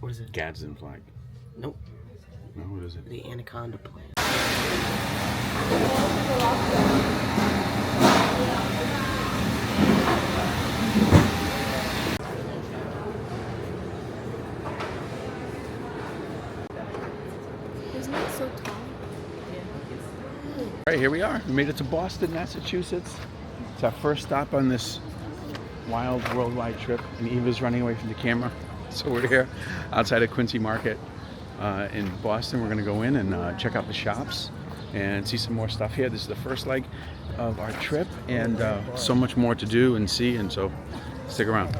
What is it? Gadsden flag. Nope. No, what is it? The Anaconda plant. Isn't it so tall? All right, here we are. We made it to Boston, Massachusetts. It's our first stop on this wild worldwide trip, and Eva's running away from the camera. So we're here outside of Quincy Market in Boston. We're going to go in and check out the shops and see some more stuff here. This is the first leg of our trip, and so much more to do and see, and so stick around.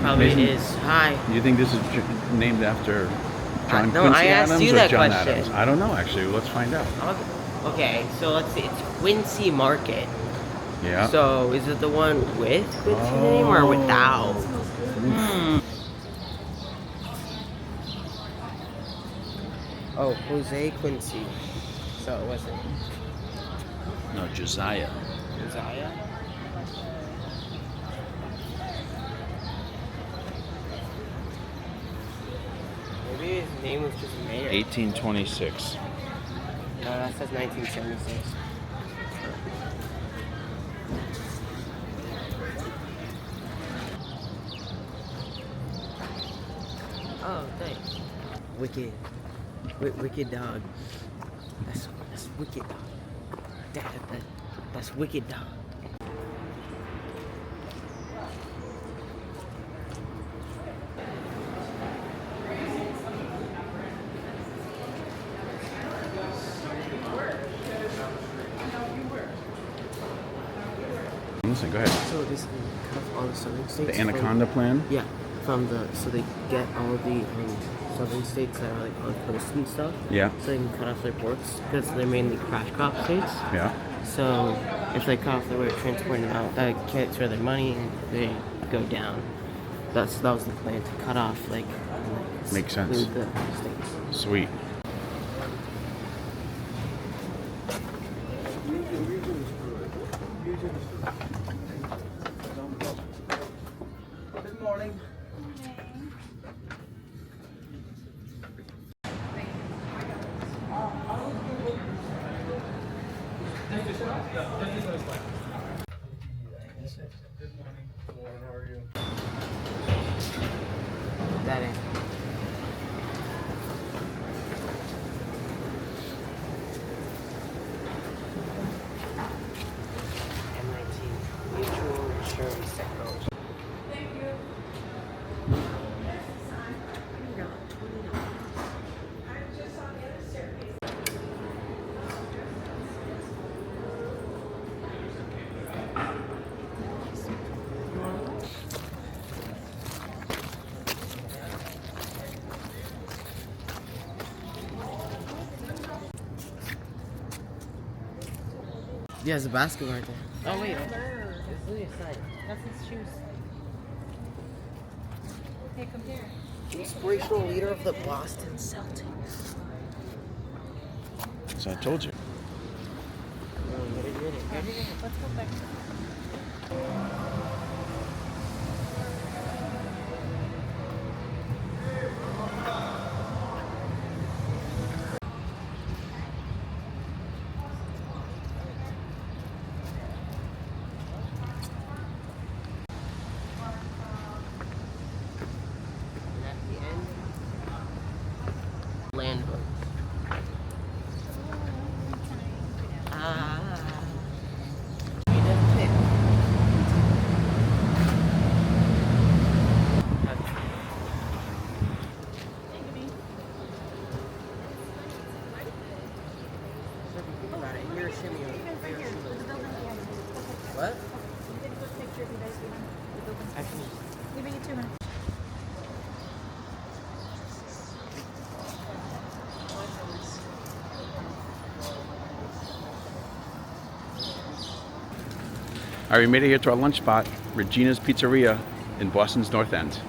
Probably is. Hi. Do you think this is named after John No, Quincy I asked Adams you or that John question. Adams? I don't know, actually. Let's find out. Okay, so let's see. It's Quincy Market. Yeah. So is it the one with Quincy name or without? Oh, Jose Quincy. So it wasn't No, Josiah. Josiah? Maybe his name was just Mayor. 1826. No, that says 1976. Oh, thanks. Wicked. Wicked dog. That's wicked dog. That's wicked dog. Listen, go ahead. So basically, cut off all the southern states. The Anaconda plan? Yeah, so they get all the southern states that are like on the coast and stuff. Yeah. So they can cut off their ports because they're mainly crash crop states. Yeah. So if they cut off their way of transporting them out, that gets rid of their money and they go down. That was the plan, to cut off Makes sense. exclude the states. Sweet. Good morning. How are you? That in. M19 Mutual Insurance Technology. Yeah, there's a basketball right there. Oh wait, it's Louis' side. That's his shoes. Hey, come here. Inspirational leader of the Boston Celtics. So I told you. Oh, you gotta do it. Let's go back. And at the end, land boats. What? Actually, Give me 2 minutes. All right, we made it here to our lunch spot, Regina's Pizzeria in Boston's North End.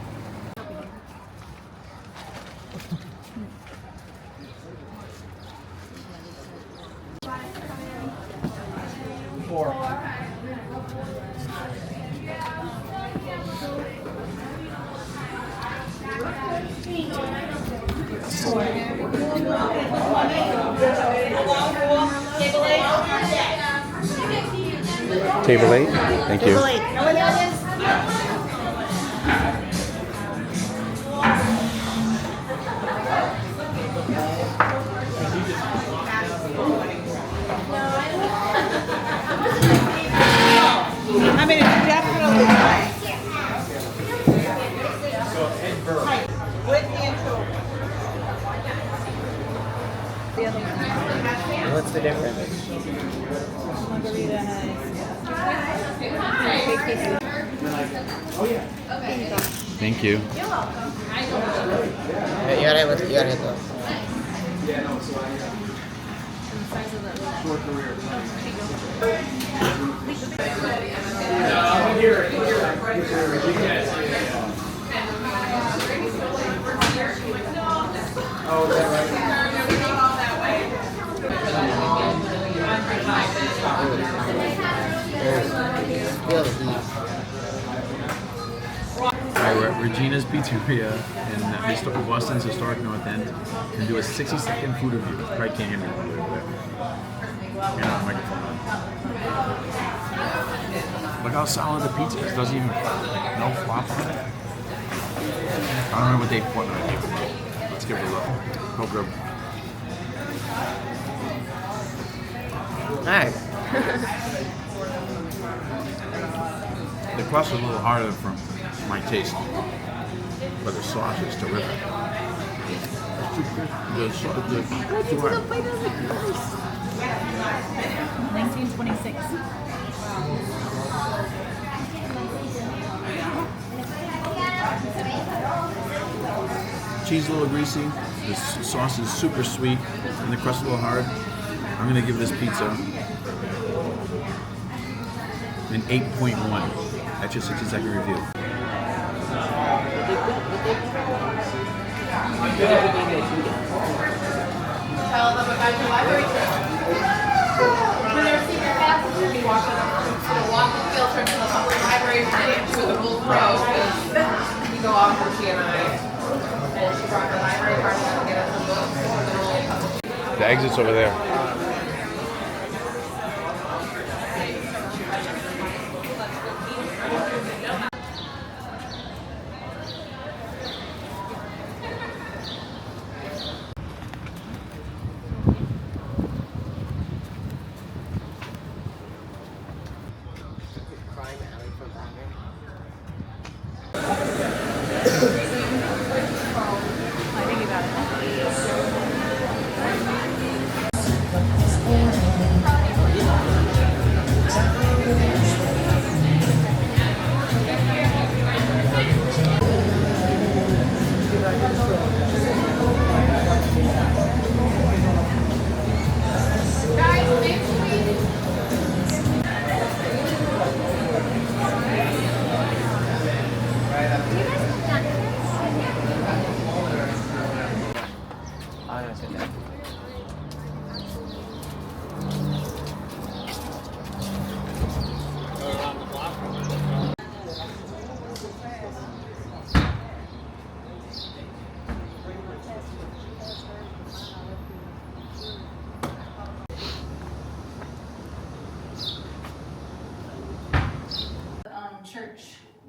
Table 8. Thank you. I mean, it's definitely with the intro. what's the difference? Margarita has. Thank you. You gotta hit those. Alright, we're at Regina's Pizzeria in Boston's historic North End. We're gonna do a 60-second food review. Probably can't hear me over there. You're not microphone on. Look how solid the pizza is. Doesn't even no flop on it. I don't know what they put on it. Let's give it a look. Hope they're Alright. the crust is a little harder from my taste, but the sauce is terrific. The sauce, the 1926. cheese is a little greasy, the sauce is super sweet, and the crust a little hard. I'm gonna give this pizza an 8.1. That's your 60-second review. Tell them about your library trip. When they're senior passes, you can walk the field trip to the public library with a full pro. We go off for she and I. And she brought her library card to get us some books. The exit's over there. Crime alley from Batman. I think you got it.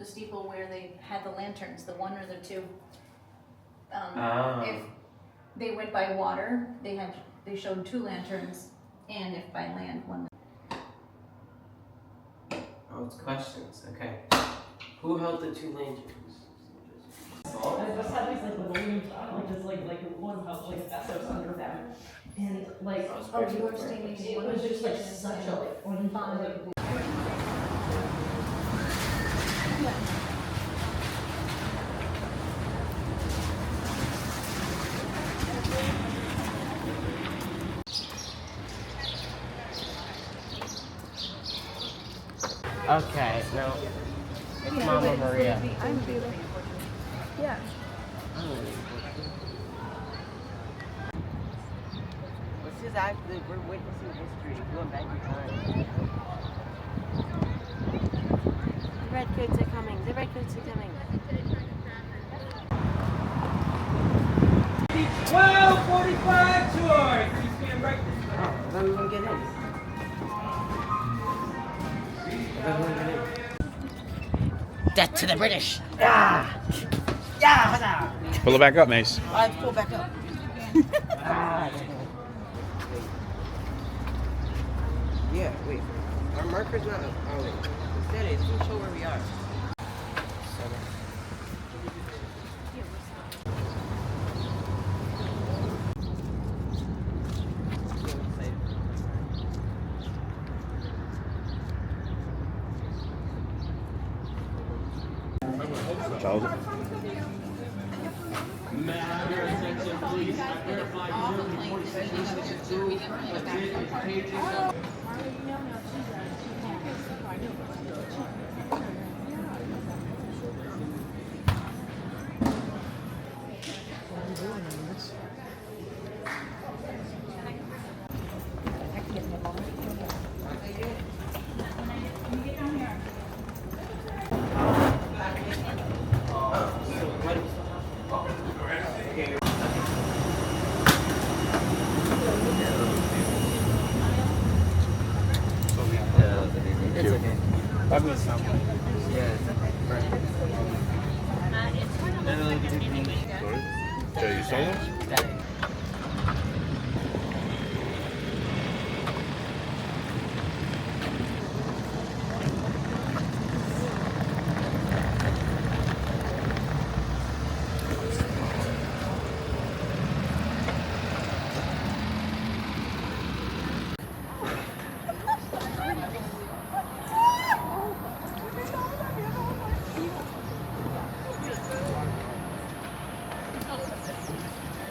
the steeple where they had the lanterns, the one or the two. Oh. If they went by water, they showed 2 lanterns, and if by land, 1. Oh, it's questions. Okay. Who held the 2 lanterns? Just had these like balloons, like one house like Essos under them, and like You were standing in it one was of just like such a like fun. Okay, no. Mama Maria. I'm beautiful. Yeah. This is actually, we're witnessing history, going back in time. The redcoats are coming, the redcoats are coming. 12:45 tour. You stand right this way. Then we won't get in. Death to the British! Pull it back up, Mace. I have to pull back up. Yeah, wait. Our marker's not. Oh, wait. Instead, it doesn't show where we are. Charles. It's okay. Sorry? Are you solo?